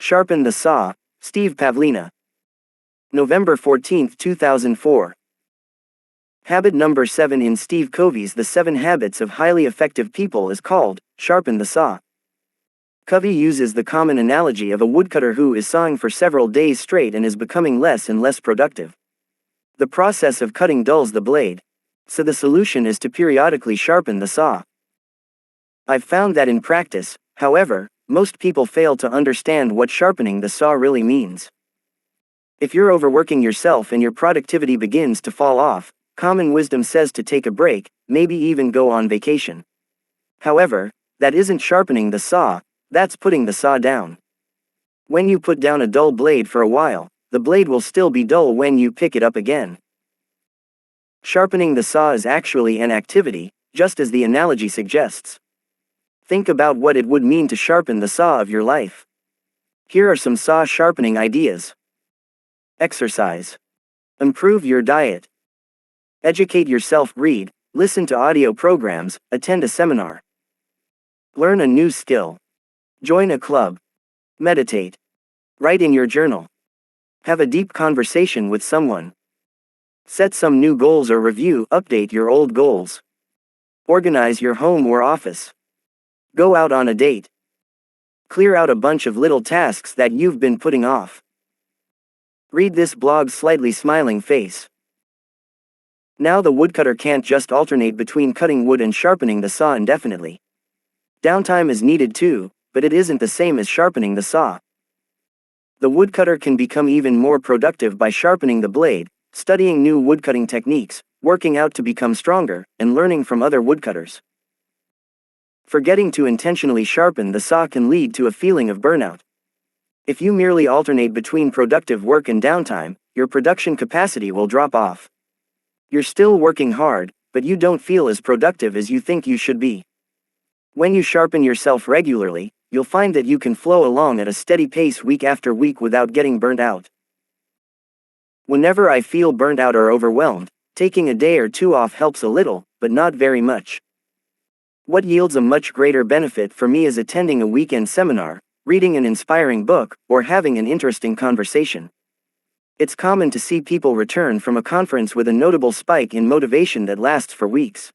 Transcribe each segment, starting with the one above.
Sharpen the Saw, Steve Pavlina. November 14, 2004. Habit number 7 in Steve Covey's The 7 Habits of Highly Effective People is called, Sharpen the Saw. Covey uses the common analogy of a woodcutter who is sawing for several days straight and is becoming less and less productive. The process of cutting dulls the blade, so the solution is to periodically sharpen the saw. I've found that in practice, however, most people fail to understand what sharpening the saw really means. If you're overworking yourself and your productivity begins to fall off, common wisdom says to take a break, maybe even go on vacation. However, that isn't sharpening the saw, that's putting the saw down. When you put down a dull blade for a while, the blade will still be dull when you pick it up again. Sharpening the saw is actually an activity, just as the analogy suggests. Think about what it would mean to sharpen the saw of your life. Here are some saw sharpening ideas. Exercise. Improve your diet. Educate yourself, read, listen to audio programs, attend a seminar. Learn a new skill. Join a club. Meditate. Write in your journal. Have a deep conversation with someone. Set some new goals or update your old goals. Organize your home or office. Go out on a date. Clear out a bunch of little tasks that you've been putting off. Read this blog's slightly smiling face. Now the woodcutter can't just alternate between cutting wood and sharpening the saw indefinitely. Downtime is needed too, but it isn't the same as sharpening the saw. The woodcutter can become even more productive by sharpening the blade, studying new woodcutting techniques, working out to become stronger, and learning from other woodcutters. Forgetting to intentionally sharpen the saw can lead to a feeling of burnout. If you merely alternate between productive work and downtime, your production capacity will drop off. You're still working hard, but you don't feel as productive as you think you should be. When you sharpen yourself regularly, you'll find that you can flow along at a steady pace week after week without getting burnt out. Whenever I feel burnt out or overwhelmed, taking a day or two off helps a little, but not very much. What yields a much greater benefit for me is attending a weekend seminar, reading an inspiring book, or having an interesting conversation. It's common to see people return from a conference with a notable spike in motivation that lasts for weeks.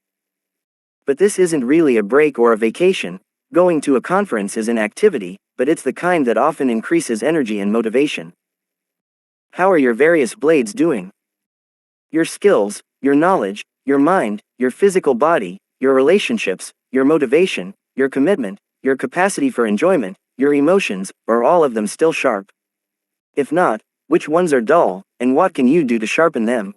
But this isn't really a break or a vacation. Going to a conference is an activity, but it's the kind that often increases energy and motivation. How are your various blades doing? Your skills, your knowledge, your mind, your physical body, your relationships, your motivation, your commitment, your capacity for enjoyment, your emotions, are all of them still sharp? If not, which ones are dull, and what can you do to sharpen them?